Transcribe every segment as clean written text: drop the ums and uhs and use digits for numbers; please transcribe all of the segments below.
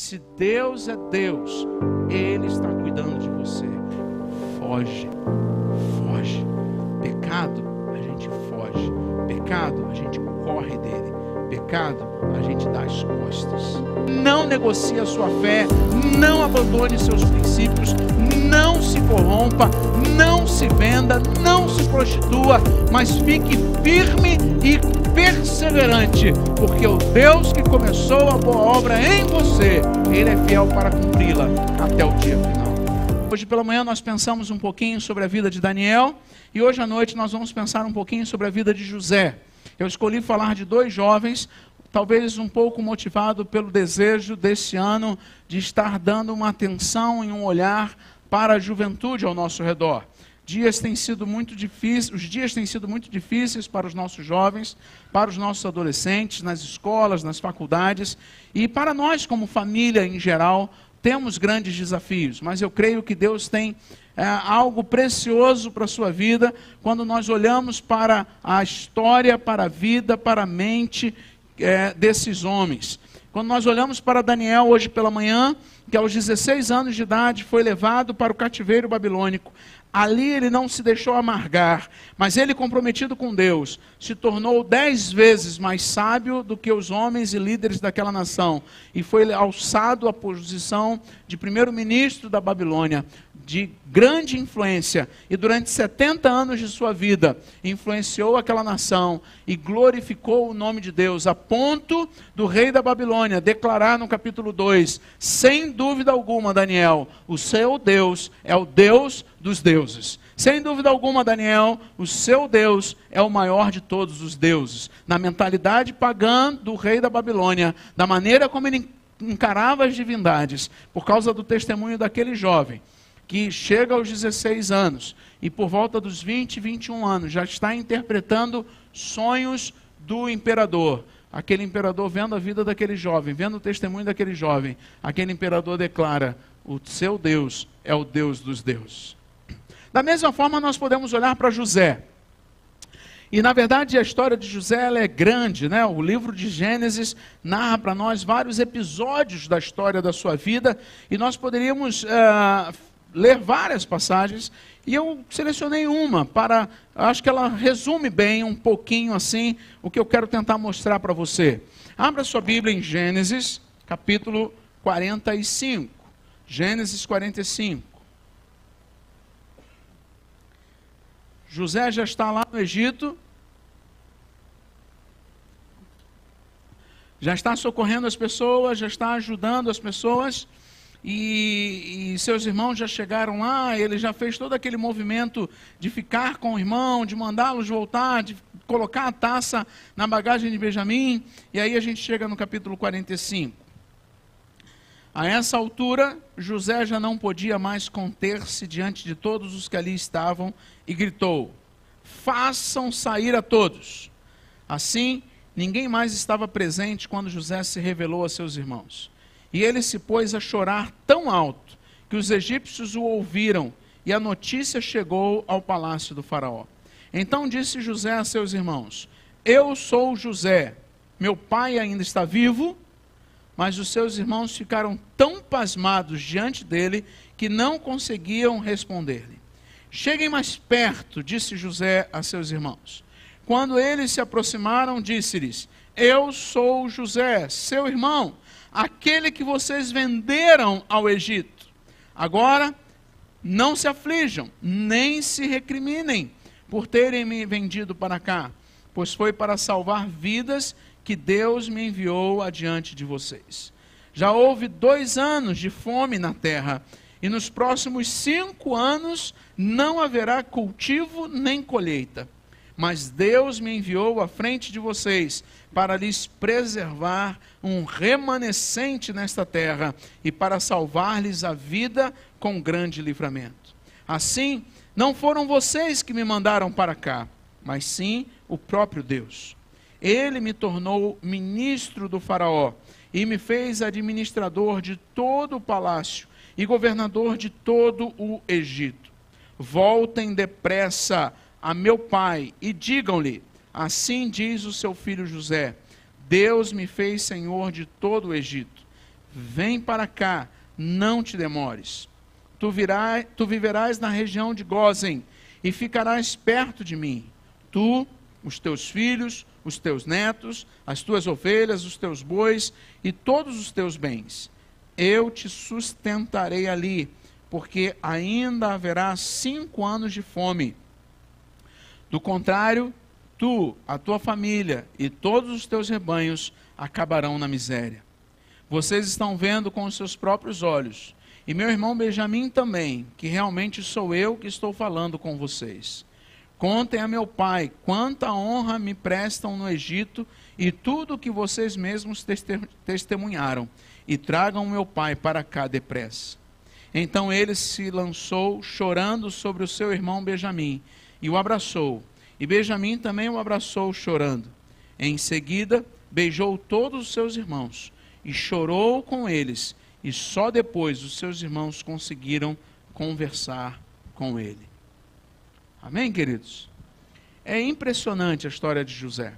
Se Deus é Deus, Ele está cuidando de você. Foge, foge. Pecado, a gente foge. Pecado, a gente corre dele. Pecado, a gente dá as costas. Não negocie a sua fé, não abandone seus princípios, não se corrompa, não se venda, não se prostitua, mas fique firme e perseverante, porque o Deus que começou a boa obra em você, Ele é fiel para cumpri-la até o dia final. Hoje pela manhã nós pensamos um pouquinho sobre a vida de Daniel, e hoje à noite nós vamos pensar um pouquinho sobre a vida de José. Eu escolhi falar de dois jovens, talvez um pouco motivado pelo desejo desse ano de estar dando uma atenção e um olhar para a juventude ao nosso redor. Os dias têm sido muito difíceis para os nossos jovens, para os nossos adolescentes, nas escolas, nas faculdades, e para nós como família em geral, temos grandes desafios, mas eu creio que Deus tem algo precioso para a sua vida, quando nós olhamos para a história, para a vida, para a mente desses homens. Quando nós olhamos para Daniel hoje pela manhã, que aos 16 anos de idade foi levado para o cativeiro babilônico. Ali ele não se deixou amargar, mas ele, comprometido com Deus, se tornou 10 vezes mais sábio do que os homens e líderes daquela nação, e foi alçado à posição de primeiro-ministro da Babilônia, de grande influência, e durante 70 anos de sua vida, influenciou aquela nação e glorificou o nome de Deus, a ponto do rei da Babilônia declarar no capítulo 2, sem dúvida alguma, Daniel, o seu Deus é o Deus dos deuses. Sem dúvida alguma, Daniel, o seu Deus é o maior de todos os deuses. Na mentalidade pagã do rei da Babilônia, da maneira como ele encarava as divindades, por causa do testemunho daquele jovem, que chega aos 16 anos e por volta dos 20, 21 anos já está interpretando sonhos do imperador. Aquele imperador, vendo a vida daquele jovem, vendo o testemunho daquele jovem, aquele imperador declara: o seu Deus é o Deus dos deuses. Da mesma forma, nós podemos olhar para José. E, na verdade, a história de José ela é grande, né? O livro de Gênesis narra para nós vários episódios da história da sua vida, e nós poderíamos ler várias passagens, e eu selecionei uma acho que ela resume bem um pouquinho assim o que eu quero tentar mostrar para você. Abra sua Bíblia em Gênesis, capítulo 45. Gênesis 45. José já está lá no Egito, já está socorrendo as pessoas, já está ajudando as pessoas, e seus irmãos já chegaram lá, ele já fez todo aquele movimento de ficar com o irmão, de mandá-los voltar, de colocar a taça na bagagem de Benjamim, e aí a gente chega no capítulo 45. A essa altura, José já não podia mais conter-se diante de todos os que ali estavam e gritou: façam sair a todos. Assim, ninguém mais estava presente quando José se revelou a seus irmãos. E ele se pôs a chorar tão alto que os egípcios o ouviram, e a notícia chegou ao palácio do faraó. Então disse José a seus irmãos: eu sou José, meu pai ainda está vivo? Mas os seus irmãos ficaram tão pasmados diante dele que não conseguiam responder-lhe. Cheguem mais perto, disse José a seus irmãos. Quando eles se aproximaram, disse-lhes: eu sou José, seu irmão, aquele que vocês venderam ao Egito. Agora, não se aflijam, nem se recriminem por terem me vendido para cá, pois foi para salvar vidas que Deus me enviou adiante de vocês. Já houve 2 anos de fome na terra, e nos próximos 5 anos não haverá cultivo nem colheita. Mas Deus me enviou à frente de vocês para lhes preservar um remanescente nesta terra e para salvar-lhes a vida com grande livramento. Assim, não foram vocês que me mandaram para cá, mas sim o próprio Deus. Ele me tornou ministro do faraó e me fez administrador de todo o palácio e governador de todo o Egito. Voltem depressa a meu pai e digam-lhe: assim diz o seu filho José, Deus me fez senhor de todo o Egito. vem para cá, não te demores. Tu viverás na região de Gósen, e ficarás perto de mim. Tu, os teus filhos, os teus netos, as tuas ovelhas, os teus bois e todos os teus bens. Eu te sustentarei ali, porque ainda haverá 5 anos de fome. Do contrário, tu, a tua família e todos os teus rebanhos acabarão na miséria. Vocês estão vendo com os seus próprios olhos, e meu irmão Benjamim também, que realmente sou eu que estou falando com vocês. Contem a meu pai quanta honra me prestam no Egito e tudo o que vocês mesmos testemunharam, e tragam meu pai para cá depressa. Então ele se lançou chorando sobre o seu irmão Benjamim e o abraçou, e Benjamim também o abraçou chorando. Em seguida beijou todos os seus irmãos e chorou com eles, e só depois os seus irmãos conseguiram conversar com ele. Amém, queridos? É impressionante a história de José.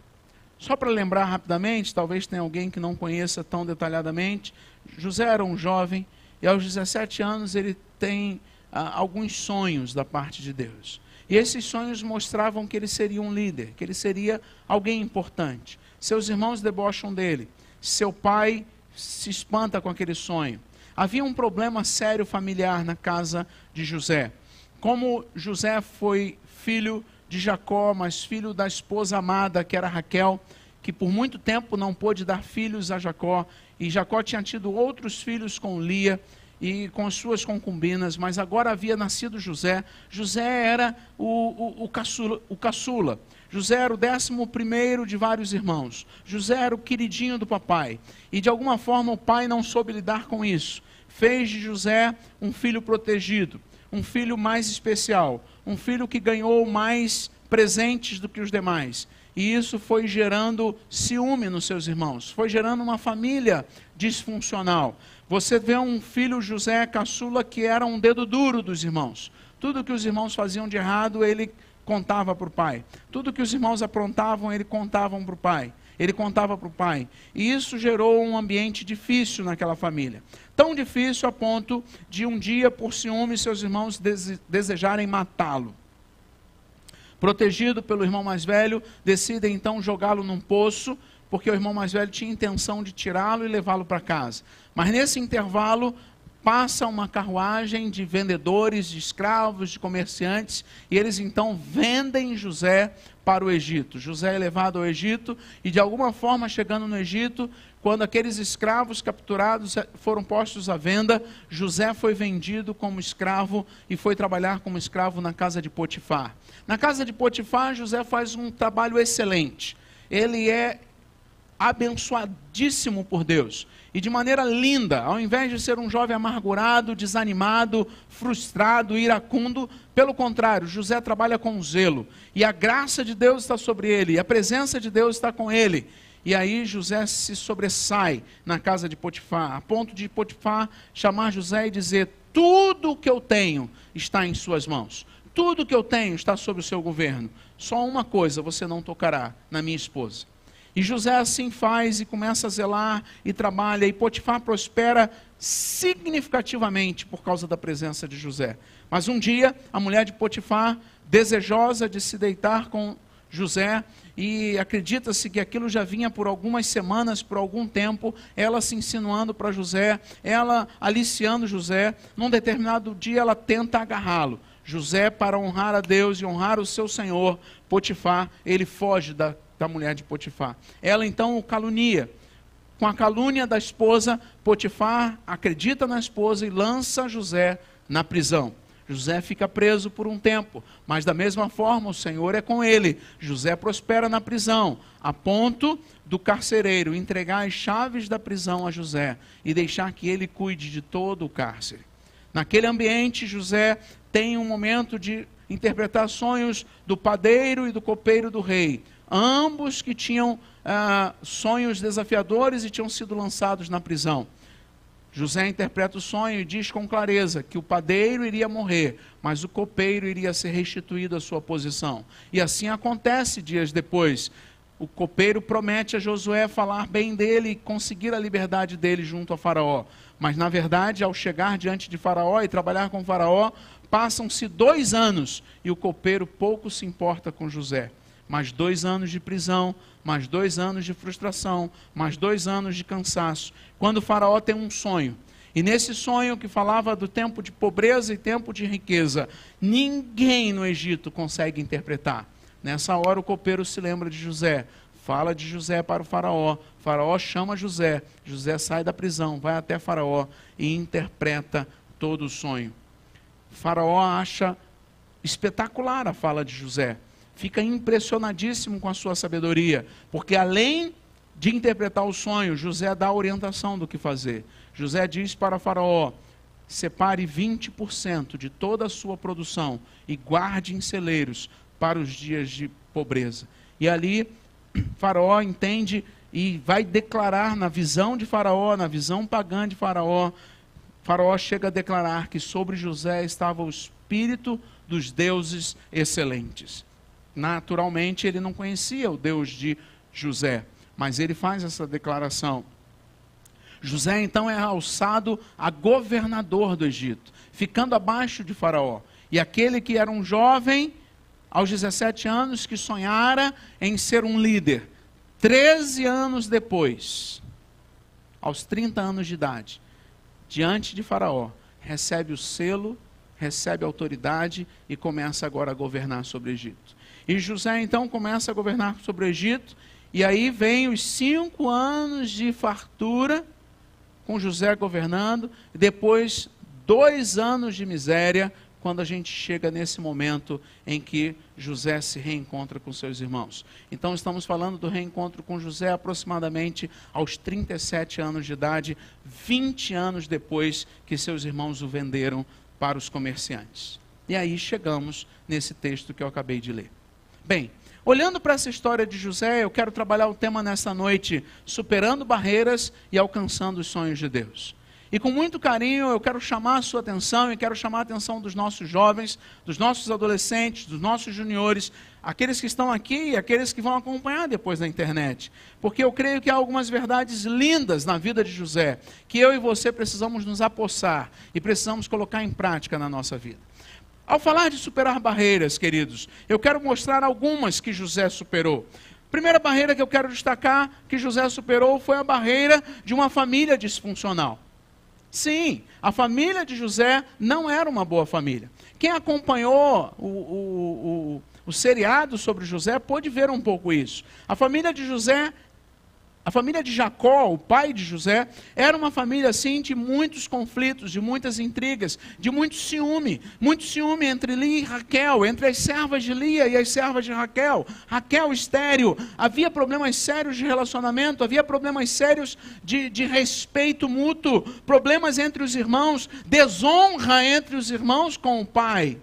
Só para lembrar rapidamente, talvez tenha alguém que não conheça tão detalhadamente, José era um jovem e aos 17 anos ele tem alguns sonhos da parte de Deus. E esses sonhos mostravam que ele seria um líder, que ele seria alguém importante. Seus irmãos debocham dele, seu pai se espanta com aquele sonho. Havia um problema sério familiar na casa de José. Como José foi filho de Jacó, mas filho da esposa amada, que era Raquel, que por muito tempo não pôde dar filhos a Jacó, e Jacó tinha tido outros filhos com Lia e com suas concubinas, mas agora havia nascido José. José era o caçula. José era o 11º de vários irmãos. José era o queridinho do papai. E de alguma forma o pai não soube lidar com isso. Fez de José um filho protegido, um filho mais especial, um filho que ganhou mais presentes do que os demais. E isso foi gerando ciúme nos seus irmãos, foi gerando uma família disfuncional. Você vê um filho José caçula que era um dedo duro dos irmãos. Tudo que os irmãos faziam de errado, ele contava para o pai. Tudo que os irmãos aprontavam, ele contava para o pai. Ele contava para o pai. E isso gerou um ambiente difícil naquela família. Tão difícil a ponto de um dia, por ciúme, seus irmãos desejarem matá-lo. Protegido pelo irmão mais velho, decidem então jogá-lo num poço, porque o irmão mais velho tinha intenção de tirá-lo e levá-lo para casa. Mas nesse intervalo, passa uma carruagem de vendedores, de escravos, de comerciantes, e eles então vendem José para o Egito. José é levado ao Egito, e de alguma forma, chegando no Egito, quando aqueles escravos capturados foram postos à venda, José foi vendido como escravo e foi trabalhar como escravo na casa de Potifar. Na casa de Potifar, José faz um trabalho excelente. Ele é abençoadíssimo por Deus. E de maneira linda, ao invés de ser um jovem amargurado, desanimado, frustrado, iracundo, pelo contrário, José trabalha com zelo. E a graça de Deus está sobre ele, e a presença de Deus está com ele. E aí José se sobressai na casa de Potifar, a ponto de Potifar chamar José e dizer: tudo o que eu tenho está em suas mãos. Tudo o que eu tenho está sob o seu governo. Só uma coisa você não tocará, na minha esposa. E José assim faz e começa a zelar e trabalha, e Potifar prospera significativamente por causa da presença de José. Mas um dia, a mulher de Potifar, desejosa de se deitar com José, e acredita-se que aquilo já vinha por algumas semanas, por algum tempo, ela se insinuando para José, ela aliciando José, num determinado dia ela tenta agarrá-lo. José, para honrar a Deus e honrar o seu senhor, Potifar, ele foge da mulher de Potifar. Ela então o calunia. Com a calúnia da esposa, Potifar acredita na esposa e lança José na prisão. José fica preso por um tempo, mas da mesma forma o Senhor é com ele. José prospera na prisão, a ponto do carcereiro entregar as chaves da prisão a José e deixar que ele cuide de todo o cárcere. Naquele ambiente, José tem um momento de interpretar sonhos do padeiro e do copeiro do rei. Ambos que tinham sonhos desafiadores e tinham sido lançados na prisão. José interpreta o sonho e diz com clareza que o padeiro iria morrer, mas o copeiro iria ser restituído à sua posição. E assim acontece dias depois. o copeiro promete a Josué falar bem dele e conseguir a liberdade dele junto a Faraó. Mas, na verdade, ao chegar diante de Faraó e trabalhar com Faraó, passam-se 2 anos e o copeiro pouco se importa com José. Mais 2 anos de prisão, mais 2 anos de frustração, mais 2 anos de cansaço. Quando Faraó tem um sonho, e nesse sonho que falava do tempo de pobreza e tempo de riqueza, ninguém no Egito consegue interpretar. Nessa hora o copeiro se lembra de José, fala de José para o Faraó, Faraó chama José, José sai da prisão, vai até Faraó e interpreta todo o sonho. Faraó acha espetacular a fala de José, fica impressionadíssimo com a sua sabedoria, porque além de interpretar o sonho, José dá a orientação do que fazer. José diz para Faraó: separe 20% de toda a sua produção e guarde em celeiros para os dias de pobreza. E ali Faraó entende e vai declarar na visão de Faraó, na visão pagã de Faraó, Faraó chega a declarar que sobre José estava o espírito dos deuses excelentes. Naturalmente ele não conhecia o Deus de José, mas ele faz essa declaração. José então é alçado a governador do Egito, ficando abaixo de Faraó. E aquele que era um jovem, aos 17 anos, que sonhara em ser um líder, 13 anos depois, aos 30 anos de idade, diante de Faraó, recebe o selo, recebe a autoridade e começa agora a governar sobre o Egito. E José então começa a governar sobre o Egito, e aí vem os 5 anos de fartura, com José governando, e depois 2 anos de miséria, quando a gente chega nesse momento em que José se reencontra com seus irmãos. Então estamos falando do reencontro com José aproximadamente aos 37 anos de idade, 20 anos depois que seus irmãos o venderam para os comerciantes. E aí chegamos nesse texto que eu acabei de ler. Bem, olhando para essa história de José, eu quero trabalhar o tema nessa noite, superando barreiras e alcançando os sonhos de Deus. E com muito carinho eu quero chamar a sua atenção e quero chamar a atenção dos nossos jovens, dos nossos adolescentes, dos nossos juniores, aqueles que estão aqui e aqueles que vão acompanhar depois na internet. Porque eu creio que há algumas verdades lindas na vida de José, que eu e você precisamos nos apossar e precisamos colocar em prática na nossa vida. Ao falar de superar barreiras, queridos, eu quero mostrar algumas que José superou. Primeira barreira que eu quero destacar que José superou foi a barreira de uma família disfuncional. Sim, a família de José não era uma boa família. Quem acompanhou o seriado sobre José pôde ver um pouco isso. A família de José, a família de Jacó, o pai de José, era uma família assim de muitos conflitos, de muitas intrigas, de muito ciúme entre Lia e Raquel, entre as servas de Lia e as servas de Raquel, Raquel estéril, havia problemas sérios de relacionamento, havia problemas sérios de respeito mútuo, problemas entre os irmãos, desonra entre os irmãos com o pai,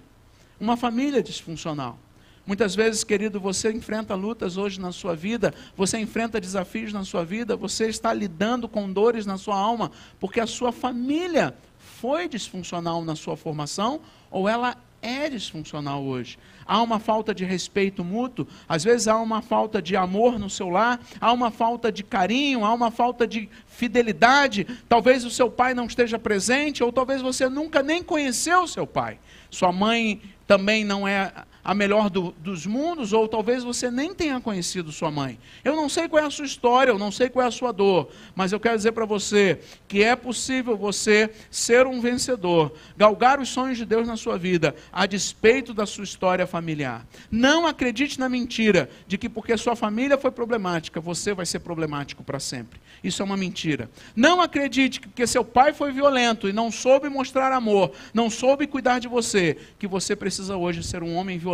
uma família disfuncional. Muitas vezes, querido, você enfrenta lutas hoje na sua vida, você enfrenta desafios na sua vida, você está lidando com dores na sua alma, porque a sua família foi disfuncional na sua formação, ou ela é disfuncional hoje. Há uma falta de respeito mútuo, às vezes há uma falta de amor no seu lar, há uma falta de carinho, há uma falta de fidelidade, talvez o seu pai não esteja presente, ou talvez você nunca nem conheceu o seu pai. Sua mãe também não é a melhor dos mundos, ou talvez você nem tenha conhecido sua mãe. Eu não sei qual é a sua história, eu não sei qual é a sua dor, mas eu quero dizer para você que é possível você ser um vencedor, galgar os sonhos de Deus na sua vida, a despeito da sua história familiar. Não acredite na mentira de que porque sua família foi problemática, você vai ser problemático para sempre. Isso é uma mentira. Não acredite que porque seu pai foi violento e não soube mostrar amor, não soube cuidar de você, que você precisa hoje ser um homem violento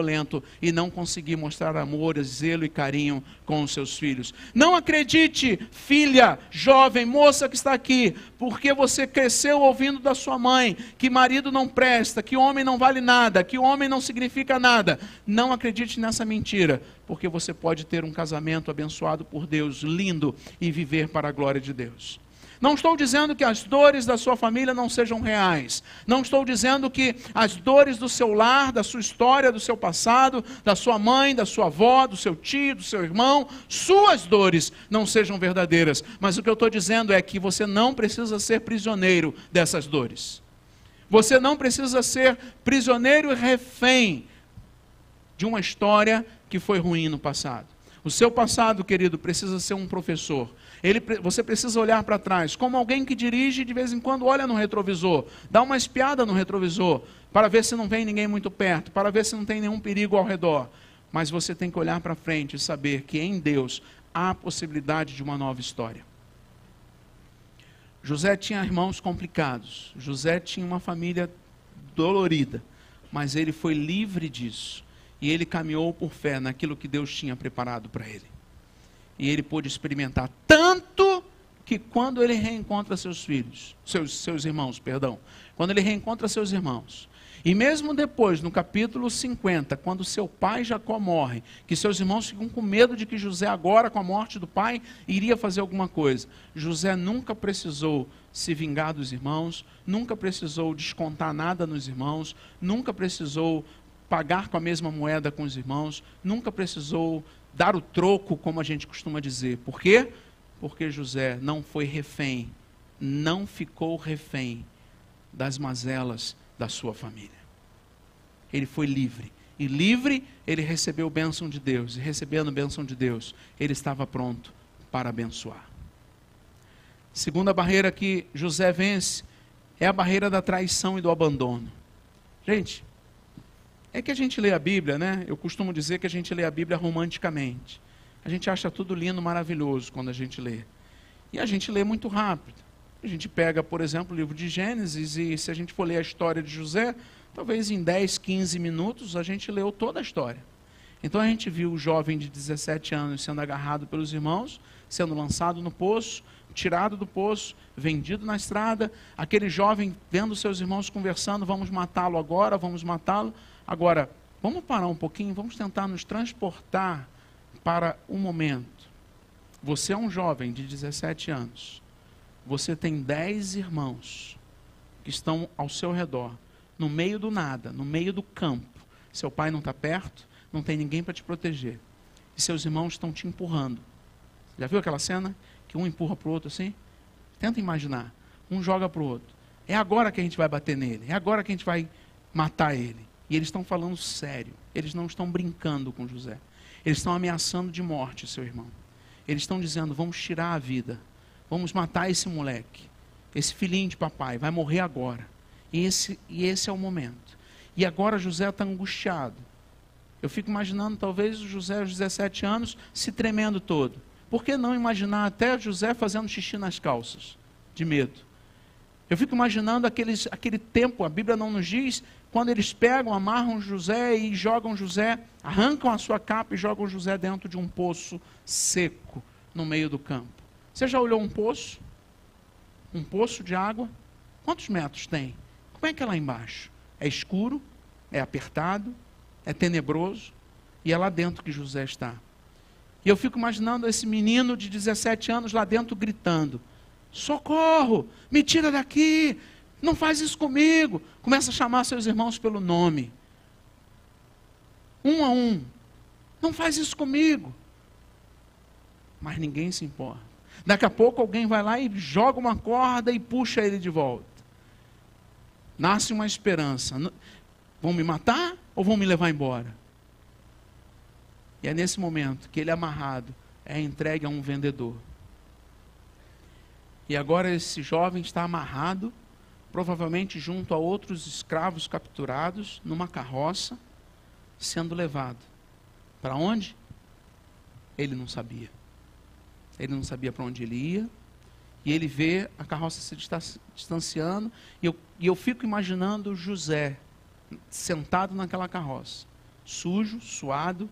e não conseguir mostrar amor, zelo e carinho com os seus filhos. Não acredite, filha, jovem, moça que está aqui, porque você cresceu ouvindo da sua mãe que marido não presta, que homem não vale nada, que homem não significa nada. Não acredite nessa mentira, porque você pode ter um casamento abençoado por Deus, lindo, e viver para a glória de Deus. Não estou dizendo que as dores da sua família não sejam reais. Não estou dizendo que as dores do seu lar, da sua história, do seu passado, da sua mãe, da sua avó, do seu tio, do seu irmão, suas dores não sejam verdadeiras. Mas o que eu estou dizendo é que você não precisa ser prisioneiro dessas dores. Você não precisa ser prisioneiro e refém de uma história que foi ruim no passado. O seu passado, querido, precisa ser um professor. Você precisa olhar para trás, como alguém que dirige de vez em quando olha no retrovisor, dá uma espiada no retrovisor, para ver se não vem ninguém muito perto, para ver se não tem nenhum perigo ao redor. Mas você tem que olhar para frente e saber que em Deus há a possibilidade de uma nova história. José tinha irmãos complicados, José tinha uma família dolorida, mas ele foi livre disso. E ele caminhou por fé naquilo que Deus tinha preparado para ele. E ele pôde experimentar tanto que quando ele reencontra seus irmãos, quando ele reencontra seus irmãos, e mesmo depois, no capítulo 50, quando seu pai Jacó morre, que seus irmãos ficam com medo de que José agora, com a morte do pai, iria fazer alguma coisa. José nunca precisou se vingar dos irmãos, nunca precisou descontar nada nos irmãos, nunca precisou pagar com a mesma moeda com os irmãos, nunca precisou dar o troco, como a gente costuma dizer. Por quê? Porque José não foi refém, não ficou refém das mazelas da sua família. Ele foi livre. E livre, ele recebeu bênção de Deus. E recebendo bênção de Deus, ele estava pronto para abençoar. Segunda barreira que José vence é a barreira da traição e do abandono. Gente, é que a gente lê a Bíblia, né? Eu costumo dizer que a gente lê a Bíblia romanticamente. A gente acha tudo lindo, maravilhoso quando a gente lê. E a gente lê muito rápido. A gente pega, por exemplo, o livro de Gênesis e se a gente for ler a história de José, talvez em 10, 15 minutos a gente leu toda a história. Então a gente viu o jovem de 17 anos sendo agarrado pelos irmãos, sendo lançado no poço, tirado do poço, vendido na estrada, aquele jovem vendo seus irmãos conversando, vamos matá-lo agora, vamos matá-lo. Agora, vamos parar um pouquinho, vamos tentar nos transportar para um momento. Você é um jovem de 17 anos, você tem 10 irmãos que estão ao seu redor, no meio do nada, no meio do campo. Seu pai não está perto, não tem ninguém para te proteger. E seus irmãos estão te empurrando. Já viu aquela cena? Que um empurra para o outro assim? Tenta imaginar. Um joga para o outro. É agora que a gente vai bater nele. É agora que a gente vai matar ele. E eles estão falando sério. Eles não estão brincando com José. Eles estão ameaçando de morte seu irmão. Eles estão dizendo, vamos tirar a vida. Vamos matar esse moleque. Esse filhinho de papai vai morrer agora. E esse é o momento. E agora José está angustiado. Eu fico imaginando talvez o José aos 17 anos se tremendo todo. Por que não imaginar até José fazendo xixi nas calças? De medo. Eu fico imaginando aquele tempo, a Bíblia não nos diz, quando eles pegam, amarram José e jogam José, arrancam a sua capa e jogam José dentro de um poço seco no meio do campo. Você já olhou um poço? Um poço de água? Quantos metros tem? Como é que é lá embaixo? É escuro, é apertado, é tenebroso, e é lá dentro que José está. E eu fico imaginando esse menino de 17 anos lá dentro gritando, socorro, me tira daqui, não faz isso comigo. Começa a chamar seus irmãos pelo nome. Um a um. Não faz isso comigo. Mas ninguém se importa. Daqui a pouco alguém vai lá e joga uma corda e puxa ele de volta. Nasce uma esperança. Vão me matar ou vão me levar embora? E é nesse momento que ele amarrado é entregue a um vendedor. E agora esse jovem está amarrado, provavelmente junto a outros escravos capturados, numa carroça, sendo levado. Para onde? Ele não sabia. Ele não sabia para onde ele ia. E ele vê a carroça se distanciando. E eu fico imaginando José sentado naquela carroça. Sujo, suado,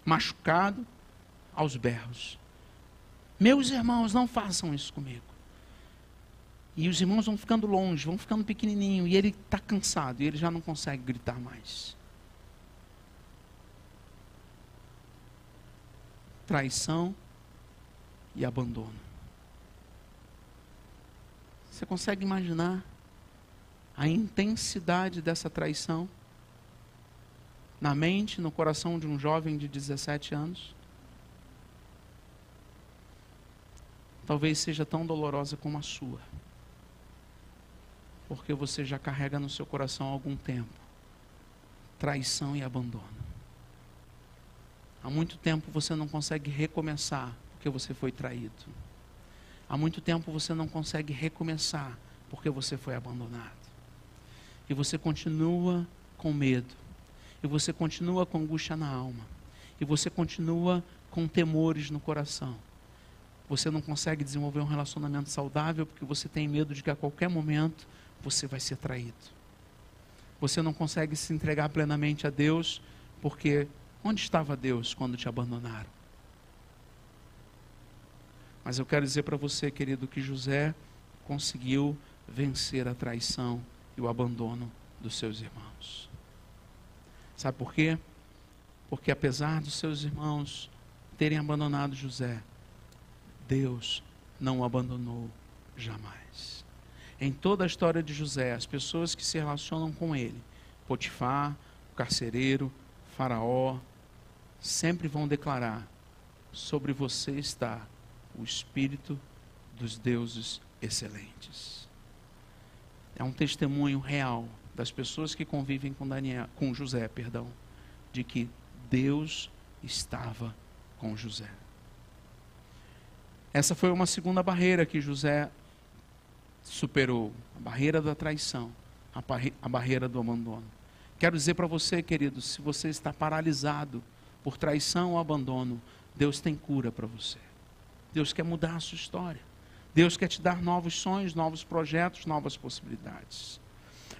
machucado, aos berros. Meus irmãos, não façam isso comigo. E os irmãos vão ficando longe, vão ficando pequenininho. E ele está cansado, e ele já não consegue gritar mais. Traição e abandono. Você consegue imaginar a intensidade dessa traição na mente, no coração de um jovem de 17 anos? Talvez seja tão dolorosa como a sua, porque você já carrega no seu coração há algum tempo traição e abandono. Há muito tempo você não consegue recomeçar porque você foi traído. Há muito tempo você não consegue recomeçar porque você foi abandonado. E você continua com medo. E você continua com angústia na alma. E você continua com temores no coração. Você não consegue desenvolver um relacionamento saudável porque você tem medo de que a qualquer momento você vai ser traído. Você não consegue se entregar plenamente a Deus porque onde estava Deus quando te abandonaram? Mas eu quero dizer para você, querido, que José conseguiu vencer a traição e o abandono dos seus irmãos. Sabe por quê? Porque apesar dos seus irmãos terem abandonado José, Deus não o abandonou jamais. Em toda a história de José, as pessoas que se relacionam com ele, Potifar, o carcereiro, Faraó, sempre vão declarar: sobre você está o Espírito dos deuses excelentes. É um testemunho real das pessoas que convivem com José, de que Deus estava com José. Essa foi uma segunda barreira que José superou, a barreira da traição, a barreira do abandono. Quero dizer para você, querido, se você está paralisado por traição ou abandono, Deus tem cura para você. Deus quer mudar a sua história. Deus quer te dar novos sonhos, novos projetos, novas possibilidades.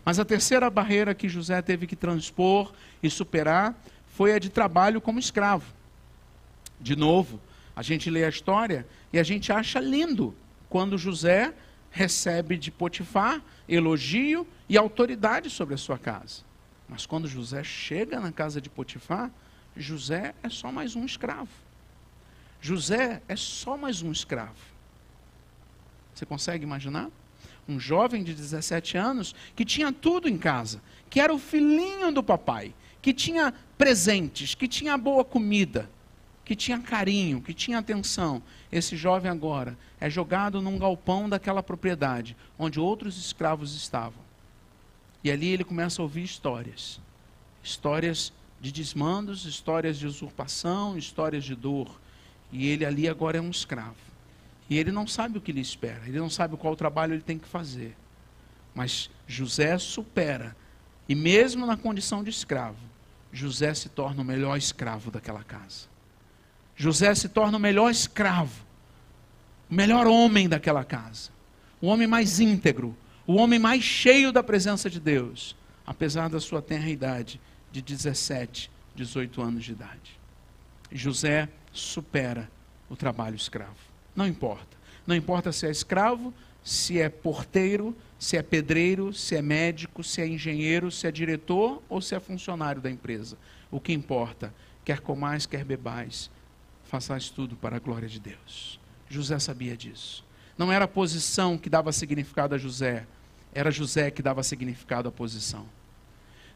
Mas a terceira barreira que José teve que transpor e superar foi a de trabalho como escravo. De novo, a gente lê a história e a gente acha lindo quando José recebe de Potifar elogio e autoridade sobre a sua casa. Mas quando José chega na casa de Potifar, José é só mais um escravo. José é só mais um escravo. Você consegue imaginar? Um jovem de 17 anos que tinha tudo em casa, que era o filhinho do papai, que tinha presentes, que tinha boa comida, que tinha carinho, que tinha atenção. Esse jovem agora é jogado num galpão daquela propriedade, onde outros escravos estavam. E ali ele começa a ouvir histórias. Histórias de desmandos, histórias de usurpação, histórias de dor. E ele ali agora é um escravo. E ele não sabe o que lhe espera, ele não sabe qual trabalho ele tem que fazer. Mas José supera. E mesmo na condição de escravo, José se torna o melhor escravo daquela casa. José se torna o melhor escravo, o melhor homem daquela casa. O homem mais íntegro, o homem mais cheio da presença de Deus, apesar da sua tenra idade de 17, 18 anos de idade. José supera o trabalho escravo. Não importa. Não importa se é escravo, se é porteiro, se é pedreiro, se é médico, se é engenheiro, se é diretor ou se é funcionário da empresa. O que importa, quer comais, quer bebais, façais tudo para a glória de Deus. José sabia disso. Não era a posição que dava significado a José, era José que dava significado à posição.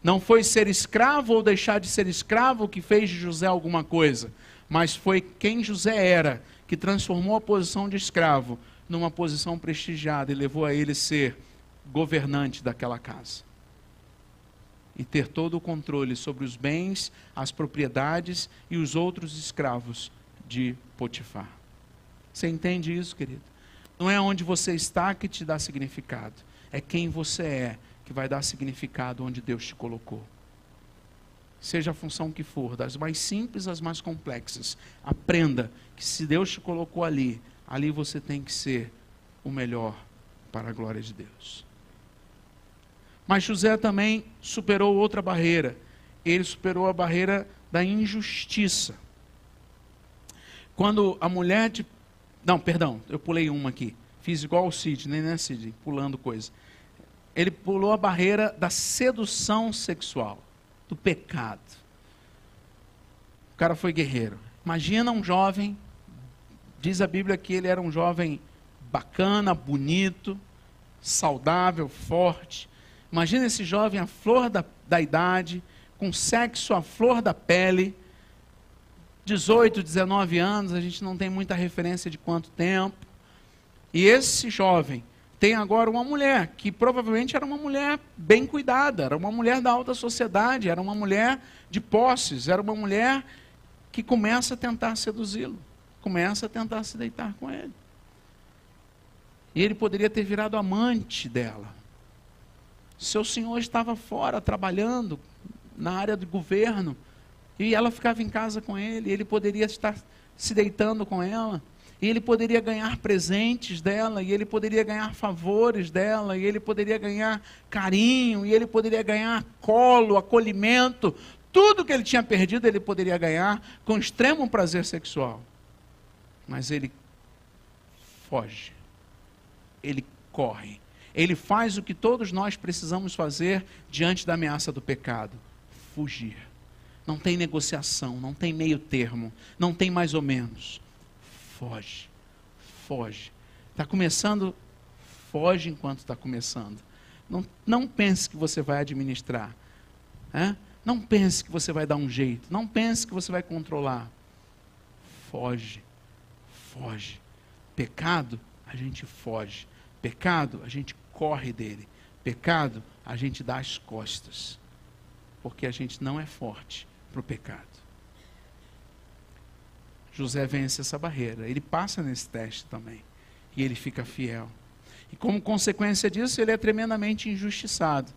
Não foi ser escravo ou deixar de ser escravo que fez de José alguma coisa, mas foi quem José era que transformou a posição de escravo numa posição prestigiada e levou a ele ser governante daquela casa. E ter todo o controle sobre os bens, as propriedades e os outros escravos de Potifar. Você entende isso, querido? Não é onde você está que te dá significado, é quem você é que vai dar significado onde Deus te colocou. Seja a função que for, das mais simples às mais complexas, aprenda que se Deus te colocou ali, ali você tem que ser o melhor para a glória de Deus. Mas José também superou outra barreira. Ele superou a barreira da injustiça. Quando a mulher de... Não, perdão, eu pulei uma aqui. Fiz igual o Sidney, né, Sidney? Pulando coisa. Ele pulou a barreira da sedução sexual, do pecado. O cara foi guerreiro. Imagina um jovem, diz a Bíblia que ele era um jovem bacana, bonito, saudável, forte. Imagina esse jovem à flor da idade, com sexo à flor da pele, 18, 19 anos, a gente não tem muita referência de quanto tempo. E esse jovem tem agora uma mulher, que provavelmente era uma mulher bem cuidada, era uma mulher da alta sociedade, era uma mulher de posses, era uma mulher que começa a tentar seduzi-lo, começa a tentar se deitar com ele. E ele poderia ter virado amante dela. Seu senhor estava fora, trabalhando na área do governo, e ela ficava em casa com ele, e ele poderia estar se deitando com ela, e ele poderia ganhar presentes dela, e ele poderia ganhar favores dela, e ele poderia ganhar carinho, e ele poderia ganhar colo, acolhimento, tudo que ele tinha perdido ele poderia ganhar com extremo prazer sexual. Mas ele foge, ele corre, ele faz o que todos nós precisamos fazer diante da ameaça do pecado: fugir. Não tem negociação, não tem meio termo, não tem mais ou menos. Foge, foge. Está começando, foge enquanto está começando. Não pense que você vai administrar. Não pense que você vai dar um jeito. Não pense que você vai controlar. Foge, foge. Pecado, a gente foge. Pecado, a gente corre dele. Pecado, a gente dá as costas. Porque a gente não é forte para o pecado. José vence essa barreira, ele passa nesse teste também, e ele fica fiel. E como consequência disso, ele é tremendamente injustiçado.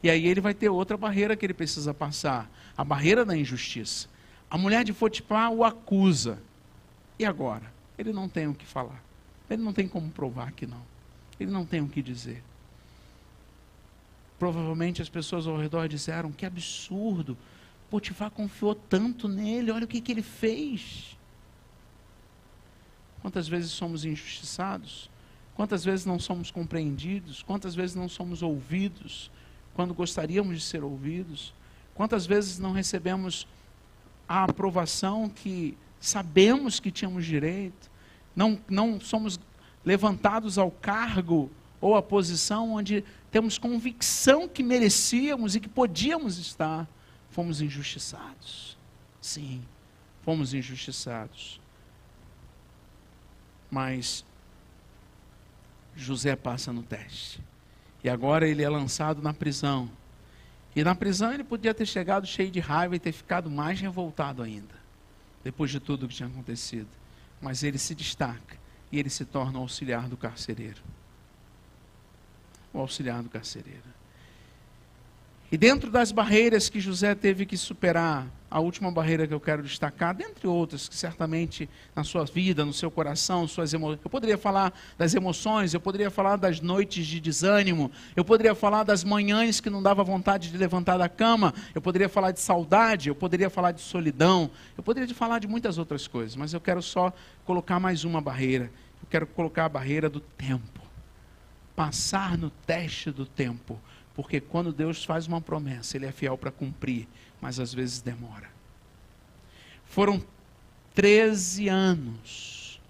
E aí ele vai ter outra barreira que ele precisa passar, a barreira da injustiça. A mulher de Potifar o acusa. E agora? Ele não tem o que falar. Ele não tem como provar que não. Ele não tem o que dizer. Provavelmente as pessoas ao redor disseram: que absurdo, Potifar confiou tanto nele, olha o que ele fez. Quantas vezes somos injustiçados? Quantas vezes não somos compreendidos? Quantas vezes não somos ouvidos quando gostaríamos de ser ouvidos? Quantas vezes não recebemos a aprovação que sabemos que tínhamos direito? Não somos levantados ao cargo ou à posição onde temos convicção que merecíamos e que podíamos estar. Fomos injustiçados. Sim, fomos injustiçados. Mas José passa no teste. E agora ele é lançado na prisão. E na prisão ele podia ter chegado cheio de raiva e ter ficado mais revoltado ainda, depois de tudo o que tinha acontecido. Mas ele se destaca e ele se torna o auxiliar do carcereiro. O auxiliar do carcereiro. E dentro das barreiras que José teve que superar, a última barreira que eu quero destacar, dentre outras que certamente na sua vida, no seu coração, suas emoções, eu poderia falar das emoções, eu poderia falar das noites de desânimo, eu poderia falar das manhãs que não dava vontade de levantar da cama, eu poderia falar de saudade, eu poderia falar de solidão, eu poderia falar de muitas outras coisas, mas eu quero só colocar mais uma barreira. Eu quero colocar a barreira do tempo. Passar no teste do tempo. Porque quando Deus faz uma promessa, Ele é fiel para cumprir, mas às vezes demora. Foram 13 anos,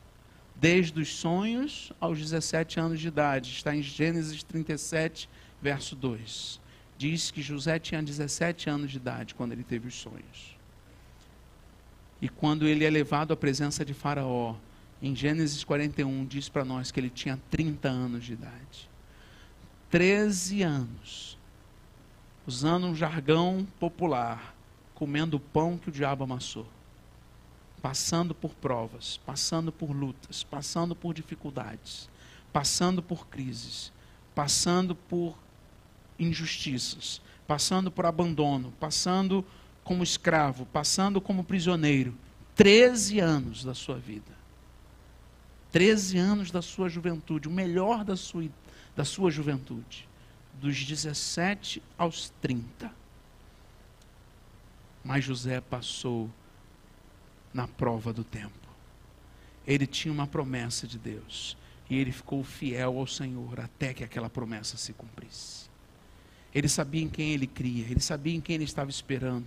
desde os sonhos aos 17 anos de idade. Está em Gênesis 37, verso 2. Diz que José tinha 17 anos de idade quando ele teve os sonhos. E quando ele é levado à presença de Faraó, em Gênesis 41, diz para nós que ele tinha 30 anos de idade. 13 anos, usando um jargão popular, comendo o pão que o diabo amassou, passando por provas, passando por lutas, passando por dificuldades, passando por crises, passando por injustiças, passando por abandono, passando como escravo, passando como prisioneiro. 13 anos da sua vida. 13 anos da sua juventude, o melhor da sua juventude, dos 17 aos 30. Mas José passou na prova do tempo. Ele tinha uma promessa de Deus, e ele ficou fiel ao Senhor até que aquela promessa se cumprisse. Ele sabia em quem ele cria, ele sabia em quem ele estava esperando.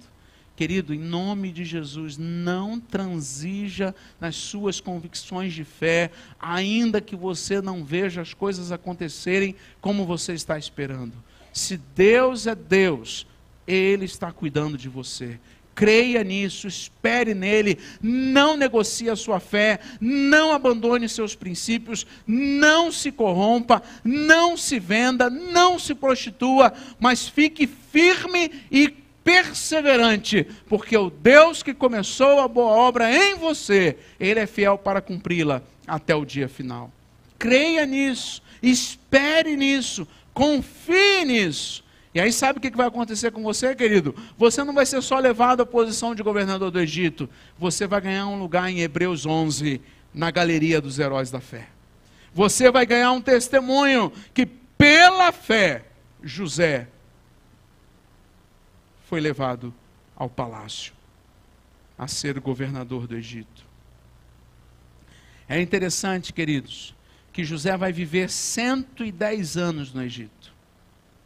Querido, em nome de Jesus, não transija nas suas convicções de fé, ainda que você não veja as coisas acontecerem como você está esperando. Se Deus é Deus, Ele está cuidando de você. Creia nisso, espere nele, não negocie a sua fé, não abandone seus princípios, não se corrompa, não se venda, não se prostitua, mas fique firme e perseverante, porque o Deus que começou a boa obra em você, Ele é fiel para cumpri-la até o dia final. Creia nisso, espere nisso, confie nisso. E aí sabe o que vai acontecer com você, querido? Você não vai ser só levado à posição de governador do Egito, você vai ganhar um lugar em Hebreus 11, na galeria dos heróis da fé. Você vai ganhar um testemunho que pela fé, José foi levado ao palácio a ser governador do Egito. É interessante, queridos, que José vai viver 110 anos no Egito.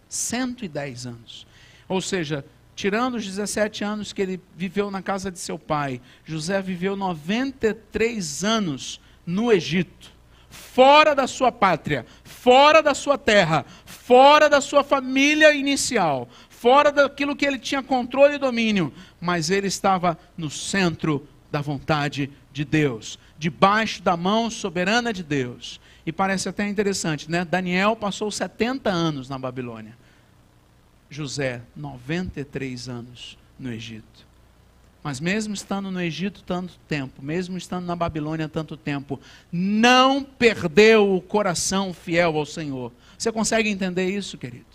110 anos. Ou seja, tirando os 17 anos que ele viveu na casa de seu pai, José viveu 93 anos no Egito, fora da sua pátria, fora da sua terra, fora da sua família inicial, fora daquilo que ele tinha controle e domínio, mas ele estava no centro da vontade de Deus, debaixo da mão soberana de Deus. E parece até interessante, né? Daniel passou 70 anos na Babilônia. José, 93 anos no Egito. Mas mesmo estando no Egito tanto tempo, mesmo estando na Babilônia tanto tempo, não perdeu o coração fiel ao Senhor. Você consegue entender isso, querido?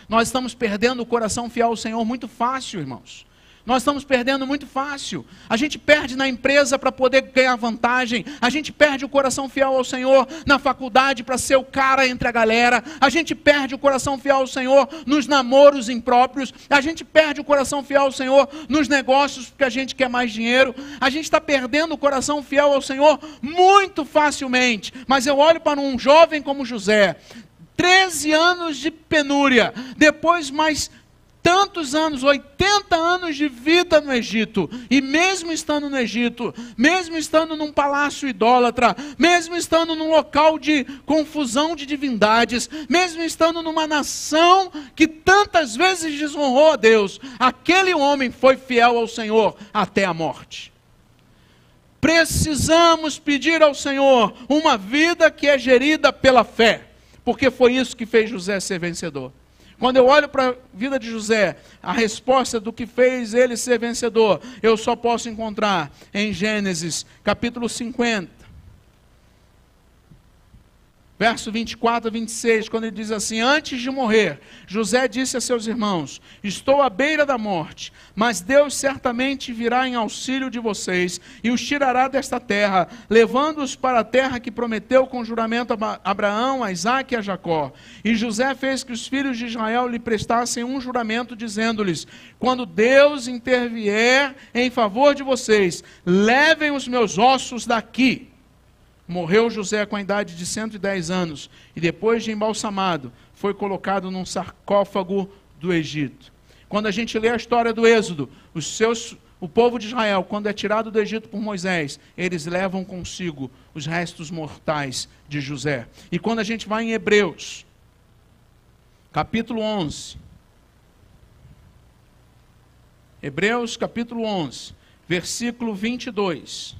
Nós estamos perdendo o coração fiel ao Senhor muito fácil, irmãos. Nós estamos perdendo muito fácil. A gente perde na empresa para poder ganhar vantagem. A gente perde o coração fiel ao Senhor na faculdade para ser o cara entre a galera. A gente perde o coração fiel ao Senhor nos namoros impróprios. A gente perde o coração fiel ao Senhor nos negócios porque a gente quer mais dinheiro. A gente está perdendo o coração fiel ao Senhor muito facilmente. Mas eu olho para um jovem como José, 13 anos de penúria, depois mais tantos anos, 80 anos de vida no Egito, e mesmo estando no Egito, mesmo estando num palácio idólatra, mesmo estando num local de confusão de divindades, mesmo estando numa nação que tantas vezes desonrou a Deus, aquele homem foi fiel ao Senhor até a morte. Precisamos pedir ao Senhor uma vida que é gerida pela fé, porque foi isso que fez José ser vencedor. Quando eu olho para a vida de José, a resposta do que fez ele ser vencedor, eu só posso encontrar em Gênesis, capítulo 50. Verso 24 a 26, quando ele diz assim: antes de morrer, José disse a seus irmãos: estou à beira da morte, mas Deus certamente virá em auxílio de vocês e os tirará desta terra, levando-os para a terra que prometeu com juramento a Abraão, a Isaque e a Jacó. E José fez que os filhos de Israel lhe prestassem um juramento, dizendo-lhes: quando Deus intervier em favor de vocês, levem os meus ossos daqui. Morreu José com a idade de 110 anos, e depois de embalsamado, foi colocado num sarcófago do Egito. Quando a gente lê a história do Êxodo, o povo de Israel, quando é tirado do Egito por Moisés, eles levam consigo os restos mortais de José. E quando a gente vai em Hebreus, capítulo 11, Hebreus capítulo 11, versículo 22,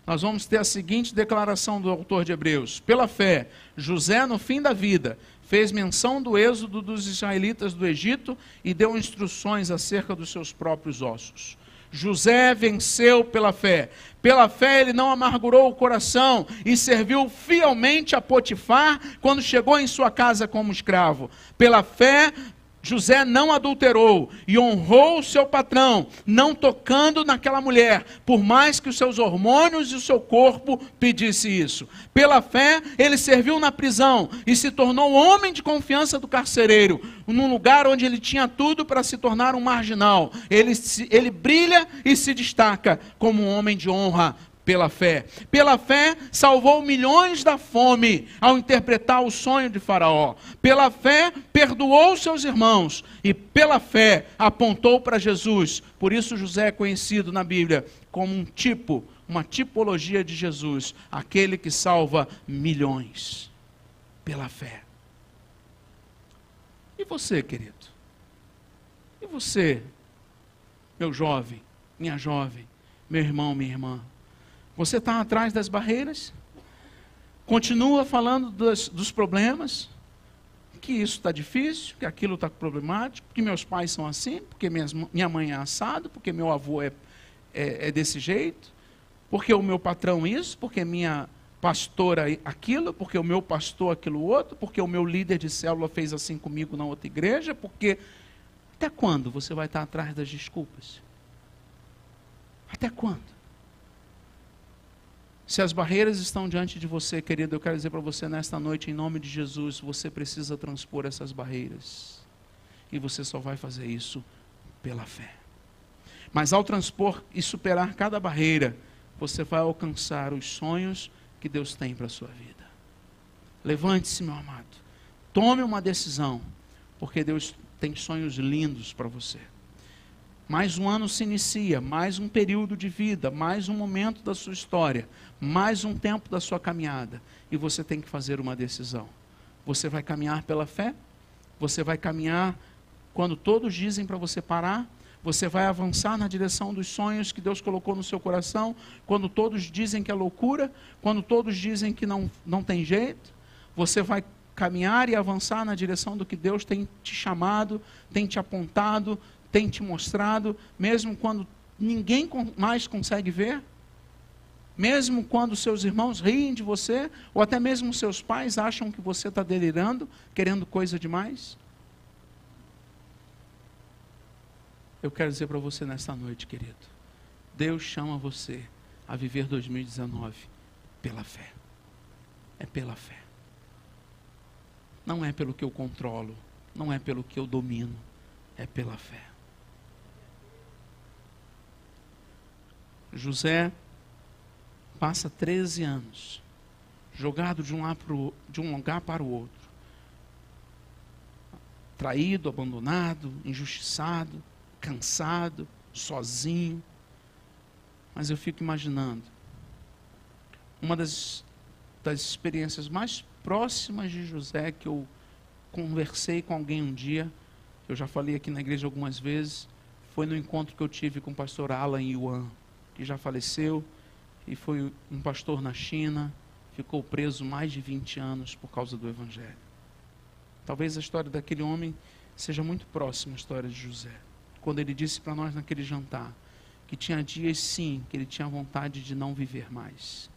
nós vamos ter a seguinte declaração do autor de Hebreus: pela fé, José, no fim da vida, fez menção do êxodo dos israelitas do Egito e deu instruções acerca dos seus próprios ossos. José venceu pela fé. Pela fé ele não amargurou o coração e serviu fielmente a Potifar quando chegou em sua casa como escravo. Pela fé, José não adulterou e honrou o seu patrão, não tocando naquela mulher, por mais que os seus hormônios e o seu corpo pedisse isso. Pela fé, ele serviu na prisão e se tornou homem de confiança do carcereiro, num lugar onde ele tinha tudo para se tornar um marginal. Ele brilha e se destaca como um homem de honra Pela fé. Pela fé, salvou milhões da fome ao interpretar o sonho de Faraó. Pela fé, perdoou seus irmãos. E pela fé, apontou para Jesus. Por isso, José é conhecido na Bíblia como uma tipologia de Jesus, aquele que salva milhões. Pela fé. E você, querido? E você, meu jovem, minha jovem, meu irmão, minha irmã? Você está atrás das barreiras? Continua falando dos problemas? Que isso está difícil, que aquilo está problemático, que meus pais são assim, porque minha mãe é assado, porque meu avô é desse jeito, porque o meu patrão isso, porque minha pastora aquilo, porque o meu pastor aquilo outro, porque o meu líder de célula fez assim comigo na outra igreja, porque... Até quando você vai estar atrás das desculpas? Até quando? Se as barreiras estão diante de você, querido, eu quero dizer para você nesta noite, em nome de Jesus, você precisa transpor essas barreiras. E você só vai fazer isso pela fé. Mas ao transpor e superar cada barreira, você vai alcançar os sonhos que Deus tem para a sua vida. Levante-se, meu amado. Tome uma decisão, porque Deus tem sonhos lindos para você. Mais um ano se inicia, mais um período de vida, mais um momento da sua história, mais um tempo da sua caminhada. E você tem que fazer uma decisão. Você vai caminhar pela fé? Você vai caminhar quando todos dizem para você parar? Você vai avançar na direção dos sonhos que Deus colocou no seu coração? Quando todos dizem que é loucura? Quando todos dizem que não tem jeito? Você vai caminhar e avançar na direção do que Deus tem te chamado, tem te apontado, tem te mostrado, mesmo quando ninguém mais consegue ver, mesmo quando seus irmãos riem de você, ou até mesmo seus pais acham que você está delirando, querendo coisa demais. Eu quero dizer para você nesta noite, querido, Deus chama você a viver 2019 pela fé. É pela fé. Não é pelo que eu controlo, não é pelo que eu domino, é pela fé. José passa 13 anos, jogado de um lugar para o outro. Traído, abandonado, injustiçado, cansado, sozinho. Mas eu fico imaginando, uma das experiências mais próximas de José, que eu conversei com alguém um dia, eu já falei aqui na igreja algumas vezes, foi no encontro que eu tive com o pastor Alan Yuan, que já faleceu, e foi um pastor na China, ficou preso mais de 20 anos por causa do Evangelho. Talvez a história daquele homem seja muito próxima à história de José. Quando ele disse para nós naquele jantar, que tinha dias sim, que ele tinha vontade de não viver mais,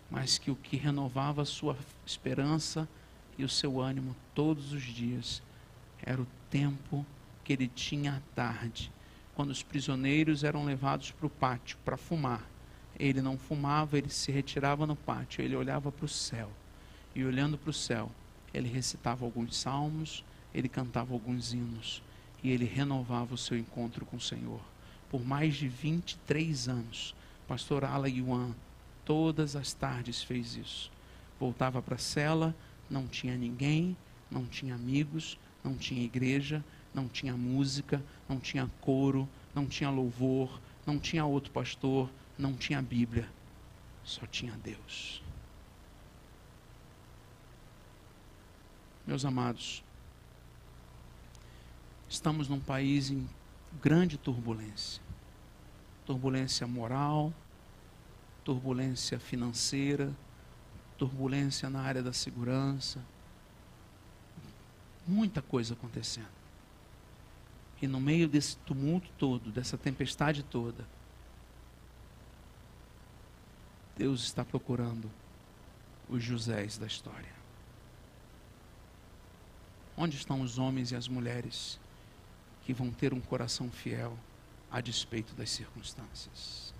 mas que o que renovava a sua esperança e o seu ânimo todos os dias era o tempo que ele tinha à tarde, quando os prisioneiros eram levados para o pátio para fumar. Ele não fumava, ele se retirava no pátio, ele olhava para o céu, e olhando para o céu, ele recitava alguns salmos, ele cantava alguns hinos, e ele renovava o seu encontro com o Senhor. Por mais de 23 anos, pastor Alan Yuan, todas as tardes fez isso. Voltava para a cela, não tinha ninguém, não tinha amigos, não tinha igreja, não tinha música, não tinha coro, não tinha louvor, não tinha outro pastor, não tinha Bíblia, só tinha Deus. Meus amados, estamos num país em grande turbulência. Turbulência moral, turbulência financeira, turbulência na área da segurança. Muita coisa acontecendo. E no meio desse tumulto todo, dessa tempestade toda, Deus está procurando os Josés da história. Onde estão os homens e as mulheres que vão ter um coração fiel a despeito das circunstâncias?